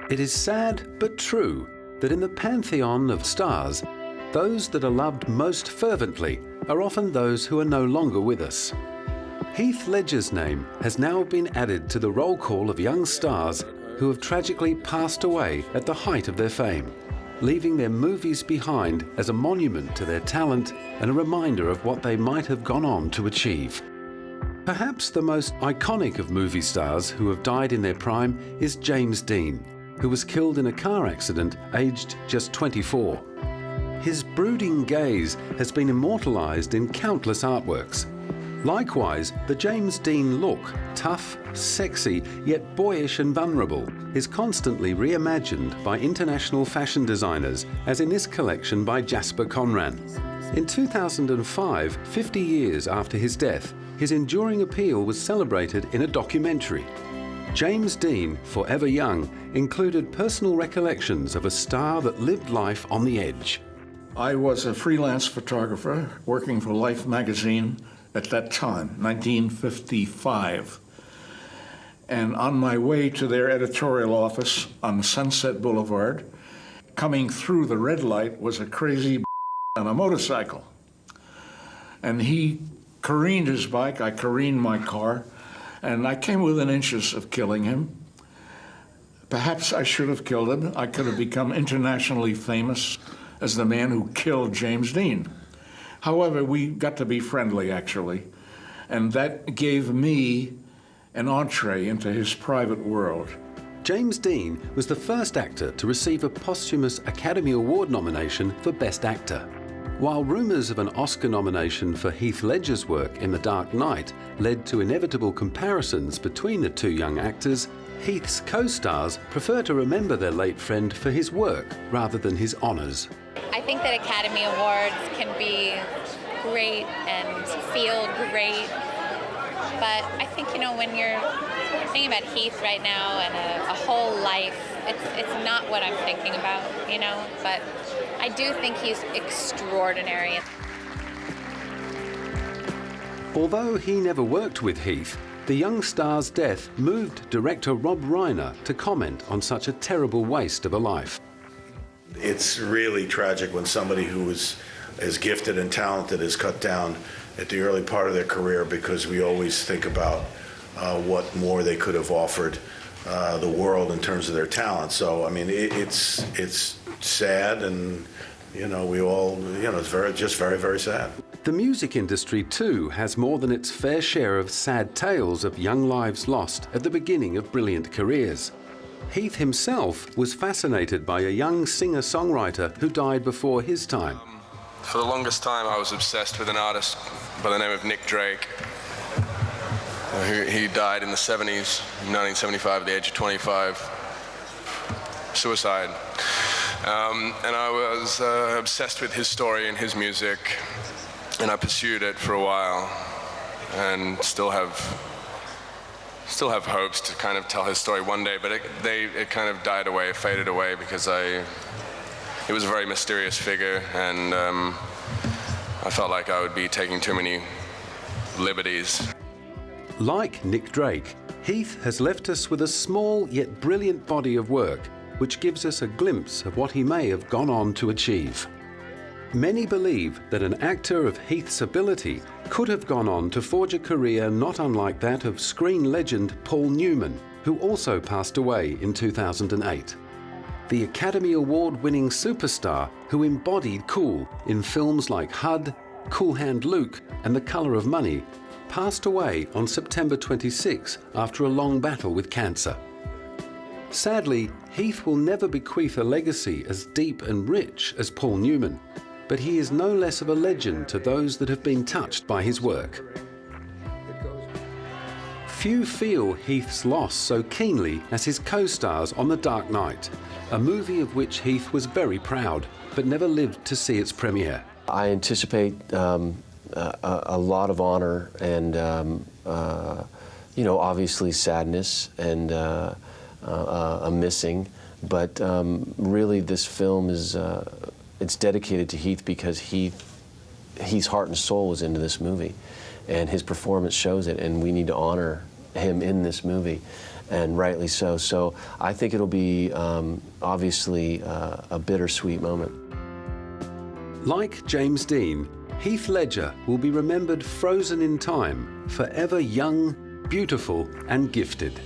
It is sad but true that in the pantheon of stars, those that are loved most fervently are often those who are no longer with us. Heath Ledger's name has now been added to the roll call of young stars who have tragically passed away at the height of their fame, leaving their movies behind as a monument to their talent and a reminder of what they might have gone on to achieve. Perhaps the most iconic of movie stars who have died in their prime is James Dean, who was killed in a car accident aged just 24. His brooding gaze has been immortalized in countless artworks. Likewise, the James Dean look, tough, sexy, yet boyish and vulnerable, is constantly reimagined by international fashion designers, as in this collection by Jasper Conran. In 2005, 50 years after his death, his enduring appeal was celebrated in a documentary. James Dean, forever young, included personal recollections of a star that lived life on the edge. I was a freelance photographer working for Life magazine at that time, 1955. And on my way to their editorial office on Sunset Boulevard, coming through the red light was a crazy on a motorcycle. And he careened his bike, I careened my car, and I came within inches of killing him. Perhaps I should have killed him. I could have become internationally famous as the man who killed James Dean. However, we got to be friendly, actually, and that gave me an entree into his private world. James Dean was the first actor to receive a posthumous Academy Award nomination for Best Actor. While rumours of an Oscar nomination for Heath Ledger's work in The Dark Knight led to inevitable comparisons between the two young actors, Heath's co-stars prefer to remember their late friend for his work rather than his honours. I think that Academy Awards can be great and feel great, but I think, you know, when you're thinking about Heath right now and a whole life, it's not what I'm thinking about, you know, but I do think he's extraordinary. Although he never worked with Heath, the young star's death moved director Rob Reiner to comment on such a terrible waste of a life. It's really tragic when somebody who is as gifted and talented is cut down at the early part of their career, because we always think about what more they could have offered the world in terms of their talent. So, I mean, it's sad, and, you know, we all, you know, it's very, very sad. The music industry, too, has more than its fair share of sad tales of young lives lost at the beginning of brilliant careers. Heath himself was fascinated by a young singer-songwriter who died before his time. For the longest time, I was obsessed with an artist by the name of Nick Drake. He died in the 70s, in 1975, at the age of 25. Suicide. And I was obsessed with his story and his music, and I pursued it for a while, and still have hopes to kind of tell his story one day, but it kind of died away, faded away, because he was a very mysterious figure, and I felt like I would be taking too many liberties. Like Nick Drake, Heath has left us with a small yet brilliant body of work, which gives us a glimpse of what he may have gone on to achieve. Many believe that an actor of Heath's ability could have gone on to forge a career not unlike that of screen legend Paul Newman, who also passed away in 2008. The Academy Award-winning superstar who embodied cool in films like HUD, Cool Hand Luke and The Colour of Money passed away on September 26 after a long battle with cancer. Sadly, Heath will never bequeath a legacy as deep and rich as Paul Newman, but he is no less of a legend to those that have been touched by his work. Few feel Heath's loss so keenly as his co-stars on The Dark Knight, a movie of which Heath was very proud, but never lived to see its premiere. I anticipate a lot of honor and, you know, obviously sadness and a missing, but really this film is, it's dedicated to Heath because Heath's heart and soul was into this movie. and his performance shows it, and we need to honor him in this movie, and rightly so. So I think it'll be obviously a bittersweet moment. Like James Dean, Heath Ledger will be remembered frozen in time, forever young, beautiful and gifted.